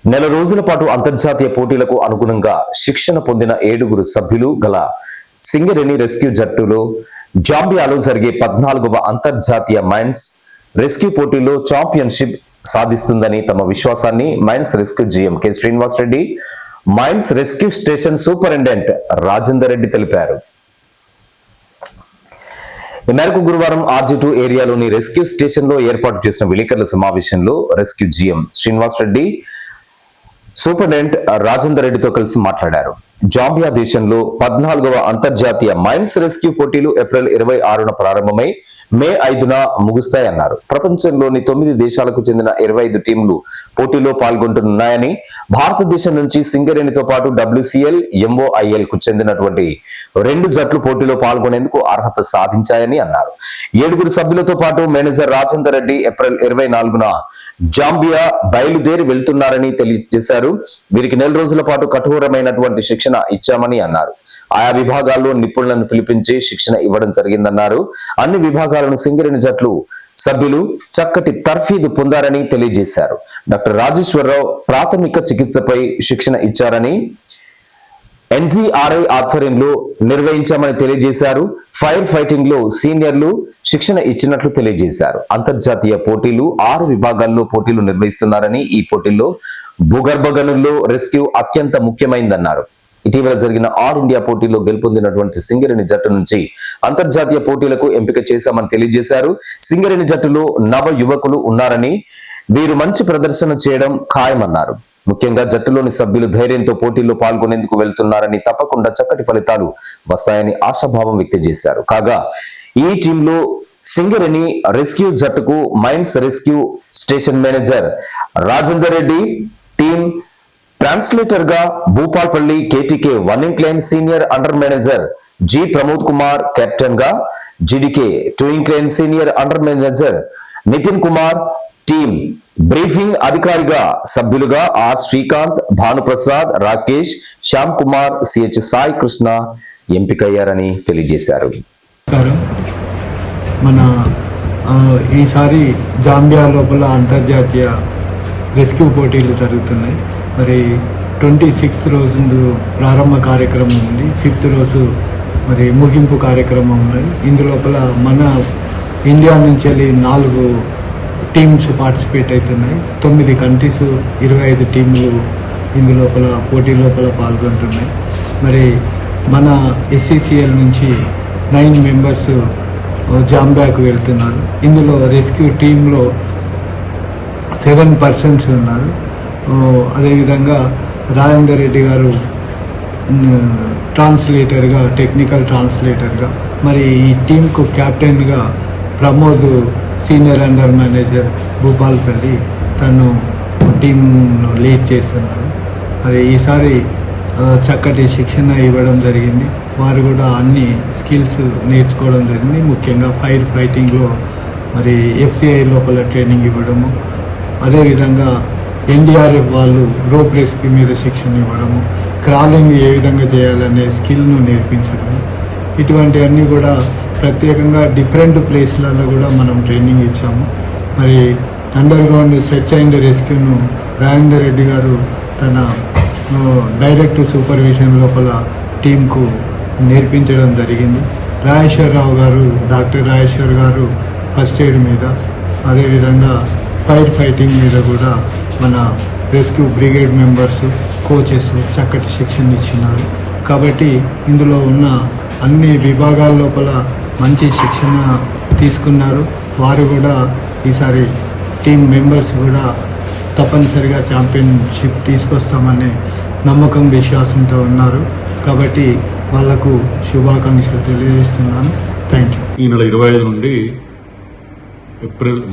నెల రోజుల పాటు అంతర్జాతీయ పోటీలకు అనుగుణంగా శిక్షణ పొందిన 7 సభ్యులు గల సింగరేణి రెస్క్యూ జట్టులో జాంబియాలో జరిగే 14వ అంతర్జాతీయ మైన్స్ రెస్క్యూ పోటీలో ఛాంపియన్షిప్ సాధిస్తుందని తమ విశ్వాసాన్ని mines rescue GM K Srinivas Reddy, mines rescue station superintendent Rajender Reddy తెలిపారు. ఈ మేరకు గురువారం RG2 ఏరియాలోని రెస్క్యూ స్టేషన్ లో ఏర్పాటు చేసిన విలేకరుల సమావేశంలో rescue GM Srinivas Reddy superintendent Rajender రెడ్డితో కలిసి మాట్లాడారు. జాంబియా దేశంలో 14వ అంతర్జాతీయ మైన్స్ రెస్క్యూ పోటీలు ఏప్రిల్ 26న ప్రారంభమై మే 5న ముగుస్తాయన్నారు. ప్రపంచంలోని 9 దేశాలకు చెందిన 25 టీంలు పోటీలో పాల్గొంటున్నాయని, భారతదేశం నుంచి సింగరేణితో పాటు WCL, MOIL కు చెందినటువంటి 2 జట్లు పోటీలో పాల్గొనేందుకు అర్హత సాధించాయని అన్నారు. 7 సభ్యులతో పాటు మేనేజర్ రాజేందర్ రెడ్డి ఏప్రిల్ 24న జాంబియా బయలుదేరి వెళ్తున్నారని తెలియజేశారు. వీరికి నెల రోజుల పాటు కఠోరమైనటువంటి శిక్షణ ఇచ్చామని అన్నారు. ఆయా విభాగాల్లో నిపుణులను పిలిపించి శిక్షణ ఇవ్వడం జరిగిందన్నారు. అన్ని విభాగాలను సింగరేణి జట్లు సభ్యులు చక్కటి తర్ఫీదు పొందారని తెలియజేశారు. డాక్టర్ రాజేశ్వరరావు ప్రాథమిక చికిత్సపై శిక్షణ ఇచ్చారని NGRI ఆధ్వర్యంలో నిర్వహించామని తెలియజేశారు. ఫైర్ ఫైటింగ్ లో సీనియర్లు శిక్షణ ఇచ్చినట్లు తెలియజేశారు. అంతర్జాతీయ పోటీలు 6 విభాగాల్లో పోటీలు నిర్వహిస్తున్నారని, ఈ పోటీల్లో భూగర్భ గనుల్లో రెస్క్యూ అత్యంత ముఖ్యమైందన్నారు. ఇటీవల జరిగిన ఆల్ ఇండియా పోటీలో గెలుపొందినటువంటి సింగరేణి జట్టు నుంచి అంతర్జాతీయ పోటీలకు ఎంపిక చేశామని తెలియజేశారు. సింగరేణి జట్టులో నవ యువకులు ఉన్నారని, వీరు మంచి ప్రదర్శన చేయడం ఖాయమన్నారు. ముఖ్యంగా జట్టులోని సభ్యులు ధైర్యంతో పోటీల్లో పాల్గొనేందుకు వెళ్తున్నారని, తప్పకుండా చక్కటి ఫలితాలు వస్తాయని ఆశాభావం వ్యక్తం చేశారు. కాగా ఈ టీంలో సింగరేణి రెస్క్యూ జట్టుకు mines rescue station manager Rajender Reddy, team translator గా Bhupalpalli KTK 1 incline senior under manager G Pramod Kumar, captain గా GDK 2 incline senior under manager Nitin Kumar, team briefing అధికారిగా సభ్యులుగా R శ్రీకాంత్, భానుప్రసాద్, రాకేష్, శ్యామ్ కుమార్, CH సాయి కృష్ణ ఎంపికయ్యారని తెలియజేశారు. మన ఈసారి జాంబియా లోపల అంతర్జాతీయ రెస్క్యూ పోటీలు జరుగుతున్నాయి. మరి 26th రోజు ప్రారంభ కార్యక్రమం ఉంది, 5th రోజు మరి ముగింపు కార్యక్రమం ఉన్నది. ఇందులోపల మన ఇండియా నుంచి వెళ్ళి 4 టీమ్స్ పార్టిసిపేట్ అవుతున్నాయి. 9 కంట్రీస్, 25 టీంలు ఇందులోపల పోటీ లోపల పాల్గొంటున్నాయి. మరి మన SCCL నుంచి 9 మెంబర్స్ జాంబియాకు వెళ్తున్నారు. ఇందులో రెస్క్యూ టీంలో 7 పర్సన్స్ ఉన్నారు. అదేవిధంగా రాజేందర్ రెడ్డి గారు ట్రాన్స్లేటర్గా, టెక్నికల్ ట్రాన్స్లేటర్గా, మరి ఈ టీంకు కెప్టెన్గా Pramod senior under manager Bhupalpalli, తను టీంను లీడ్ చేస్తున్నారు. మరి ఈసారి చక్కటి శిక్షణ ఇవ్వడం జరిగింది. వారు కూడా అన్ని స్కిల్స్ నేర్చుకోవడం జరిగింది. ముఖ్యంగా ఫైర్ ఫైటింగ్లో మరి FCI లోపల ట్రైనింగ్ ఇవ్వడము, అదేవిధంగా NDRF వాళ్ళు రోప్ రెస్క్యూ మీద శిక్షణ ఇవ్వడము, క్రాలింగ్ ఏ విధంగా చేయాలనే స్కిల్ను నేర్పించడం, ఇటువంటివన్నీ కూడా ప్రత్యేకంగా డిఫరెంట్ ప్లేస్లలో కూడా మనం ట్రైనింగ్ ఇచ్చాము. మరి అండర్ గ్రౌండ్ సెర్చ్ అండ్ రెస్క్యూను రాజేందర్ రెడ్డి గారు తన డైరెక్ట్ సూపర్విజన్ లోపల టీంకు నేర్పించడం జరిగింది. రాజేశ్వరరావు గారు, డాక్టర్ రాజేశ్వర్ గారు ఫస్ట్ ఎయిడ్ మీద, అదేవిధంగా ఫైర్ ఫైటింగ్ మీద కూడా మన రెస్క్యూ బ్రిగేడ్ మెంబర్స్, కోచెస్ చక్కటి శిక్షణ ఇచ్చినారు. కాబట్టి ఇందులో ఉన్న అన్ని విభాగాల లోపల మంచి శిక్షణ తీసుకున్నారు. వారు కూడా ఈసారి టీం మెంబర్స్ కూడా తప్పనిసరిగా ఛాంపియన్షిప్ తీసుకొస్తామనే నమ్మకం, విశ్వాసంతో ఉన్నారు. కాబట్టి వాళ్లకు శుభాకాంక్షలు తెలియజేస్తున్నాను. Thank you. ఈ నెల 25 నుండి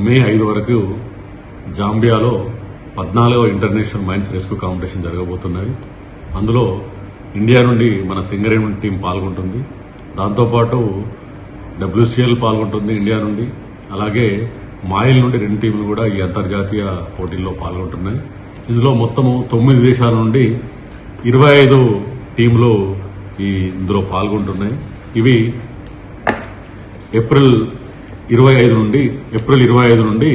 మే 5 వరకు జాంబియాలో 14వ ఇంటర్నేషనల్ మైన్స్ రెస్క్యూ కాంపిటీషన్ జరగబోతున్నది. అందులో ఇండియా నుండి మన సింగరేణి టీం పాల్గొంటుంది. దాంతోపాటు WCL పాల్గొంటుంది ఇండియా నుండి. అలాగే మాయిల్ నుండి 2 టీంలు కూడా ఈ అంతర్జాతీయ పోటీల్లో పాల్గొంటున్నాయి. ఇందులో మొత్తము 9 దేశాల నుండి 25 టీంలు ఇందులో పాల్గొంటున్నాయి. ఇవి ఏప్రిల్ 25 నుండి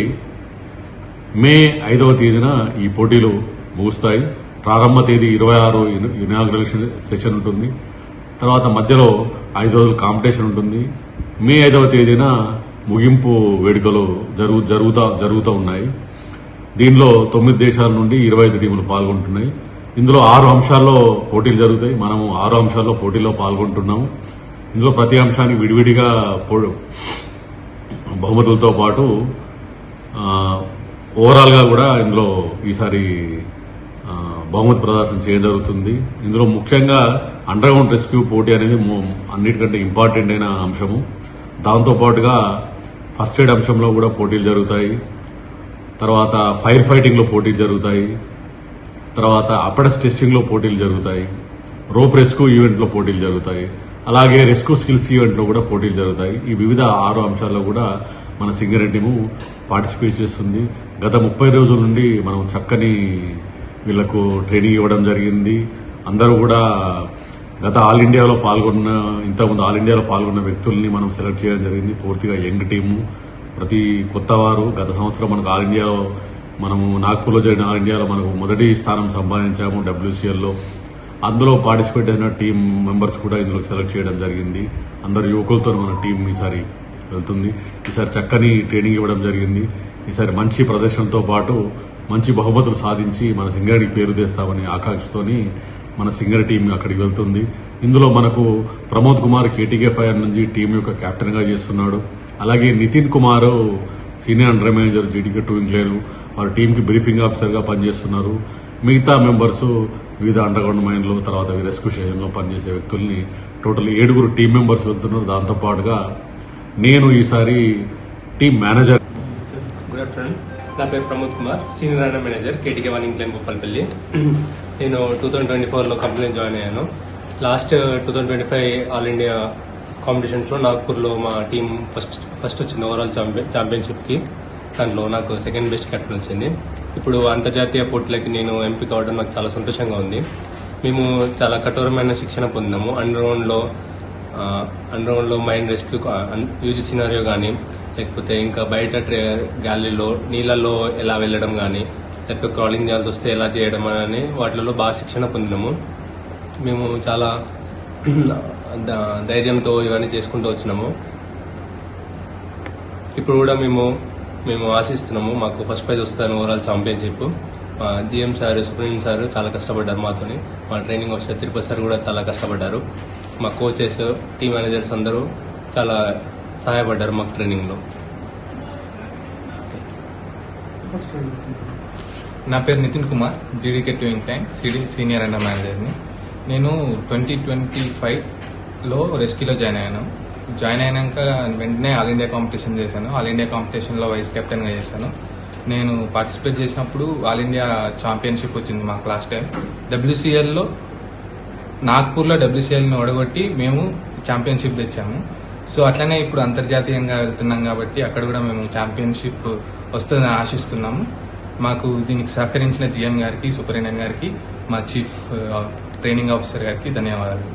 మే 5వ తేదీన ఈ పోటీలు ముగుస్తాయి. ప్రారంభ తేదీ 26 ఇనాగ్రేషన్ సెషన్ ఉంటుంది. తర్వాత మధ్యలో 5 రోజులు కాంపిటీషన్ ఉంటుంది. మే 5వ తేదీన ముగింపు వేడుకలు జరుగుతూ ఉన్నాయి. దీనిలో 9 దేశాల నుండి 25 టీములు పాల్గొంటున్నాయి. ఇందులో 6 అంశాల్లో పోటీలు జరుగుతాయి. మనము 6 అంశాల్లో పోటీలో పాల్గొంటున్నాము. ఇందులో ప్రతి అంశానికి విడివిడిగా బహుమతులతో పాటు ఓవరాల్గా కూడా ఇందులో ఈసారి బహుమతి ప్రదర్శన చేయడం జరుగుతుంది. ఇందులో ముఖ్యంగా అండర్ గ్రౌండ్ రెస్క్యూ పోటీ అనేది అన్నిటికంటే ఇంపార్టెంట్ అయిన అంశము. దాంతోపాటుగా ఫస్ట్ ఎయిడ్ అంశంలో కూడా పోటీలు జరుగుతాయి. తర్వాత ఫైర్ ఫైటింగ్లో పోటీలు జరుగుతాయి. తర్వాత అపెడస్ టెస్టింగ్లో పోటీలు జరుగుతాయి. రోప్ రెస్క్యూ ఈవెంట్లో పోటీలు జరుగుతాయి. అలాగే రెస్క్యూ స్కిల్స్ ఈవెంట్లో కూడా పోటీలు జరుగుతాయి. ఈ వివిధ 6 అంశాల్లో కూడా మన సింగరేణి టీము పార్టిసిపేట్ చేస్తుంది. గత 30 రోజుల నుండి మనం చక్కని వీళ్లకు ట్రైనింగ్ ఇవ్వడం జరిగింది. అందరూ కూడా గత ఆల్ ఇండియాలో ఇంతకుముందు ఆల్ ఇండియాలో పాల్గొన్న వ్యక్తుల్ని మనం సెలెక్ట్ చేయడం జరిగింది. పూర్తిగా యంగ్ టీము, ప్రతి కొత్త వారు. గత సంవత్సరం మనకు ఆల్ ఇండియాలో మనము నాగ్పూర్లో జరిగిన ఆల్ ఇండియాలో మనకు మొదటి స్థానం సంపాదించాము WCLలో. అందులో పార్టిసిపేట్ అయిన టీం మెంబర్స్ కూడా ఇందులో సెలెక్ట్ చేయడం జరిగింది. అందరు యువకులతో మన టీం ఈసారి వెళ్తుంది. ఈసారి చక్కని ట్రైనింగ్ ఇవ్వడం జరిగింది. ఈసారి మంచి ప్రదర్శనతో పాటు మంచి బహుమతులు సాధించి మన సింగరేణికి పేరు తెస్తామని ఆకాంక్షతోని మన సింగరేణి టీం అక్కడికి వెళ్తుంది. ఇందులో మనకు ప్రమోద్ కుమార్ KTK ఫైర్ నుంచి టీం యొక్క కెప్టెన్గా చేస్తున్నాడు. అలాగే Nitin Kumar senior under manager GTK 2 incline, వారు టీంకి బ్రీఫింగ్ ఆఫీసర్గా పనిచేస్తున్నారు. మిగతా మెంబర్స్ వివిధ అండర్ గ్రౌండ్ మైన్లో తర్వాత రెస్క్యూ స్టేషన్లో పనిచేసే వ్యక్తుల్ని టోటల్ 7 టీం మెంబర్స్ వెళ్తున్నారు. దాంతోపాటుగా నేను ఈసారి టీం మేనేజర్. Good afternoon. నా పేరు Pramod Kumar, senior under manager KTK 1 incline Bhupalapalli. నేను 2024లో కంపెనీ జాయిన్ అయ్యాను. లాస్ట్ 2025 ఆల్ ఇండియా కాంపిటీషన్స్లో నాగ్పూర్లో మా టీం ఫస్ట్ వచ్చింది ఓవరాల్ ఛాంపియన్షిప్కి. దాంట్లో నాకు సెకండ్ బెస్ట్ కెప్టెన్ వచ్చింది. ఇప్పుడు అంతర్జాతీయ పోటీలకి నేను ఎంపిక అవడం నాకు చాలా సంతోషంగా ఉంది. మేము చాలా కఠోరమైన శిక్షణ పొందినాము. అండర్ గ్రౌండ్లో మైన్ రెస్క్యూ యూజ్ సినారియో కానీ, లేకపోతే ఇంకా బయట గ్యాలీలో నీళ్ళల్లో ఎలా వెళ్ళడం కానీ, లేకపోతే క్రాలింగ్ చేయాల్సి వస్తే ఎలా చేయడం అని వాటిలో బాగా శిక్షణ పొందినాము. మేము చాలా ధైర్యంతో ఇవన్నీ చేసుకుంటూ వచ్చినాము. ఇప్పుడు కూడా మేము ఆశిస్తున్నాము మాకు ఫస్ట్ ప్రైజ్ వస్తుందని overall championship. DM sir, Subrahmanyam sir చాలా కష్టపడ్డారు మాతోని. మా ట్రైనింగ్ ఆఫీసర్ తిరుపతి సార్ కూడా చాలా కష్టపడ్డారు. మా కోచెస్, టీమ్ మేనేజర్స్ అందరూ చాలా సహాయపడ్డారు మాకు ట్రైనింగ్లో. నా పేరు Nitin Kumar, GTK 2 incline senior under మేనేజర్ని. నేను 2025లో రెస్క్యూలో జాయిన్ అయ్యాను. జాయిన్ అయినాక వెంటనే ఆల్ ఇండియా కాంపిటీషన్ చేశాను. ఆల్ ఇండియా కాంపిటీషన్లో వైస్ కెప్టెన్గా చేశాను. నేను పార్టిసిపేట్ చేసినప్పుడు ఆల్ ఇండియా ఛాంపియన్షిప్ వచ్చింది మాకు లాస్ట్ టైం. WCLలో నాగ్పూర్లో WCLని ఓడగొట్టి మేము ఛాంపియన్షిప్ తెచ్చాము. సో అట్లనే ఇప్పుడు అంతర్జాతీయంగా వెళ్తున్నాం కాబట్టి అక్కడ కూడా మేము ఛాంపియన్షిప్ వస్తుందని ఆశిస్తున్నాము. మాకు దీనికి సహకరించిన GM గారికి, సూపరింటెండెంట్ గారికి, మా చీఫ్ ట్రైనింగ్ ఆఫీసర్ గారికి ధన్యవాదాలు.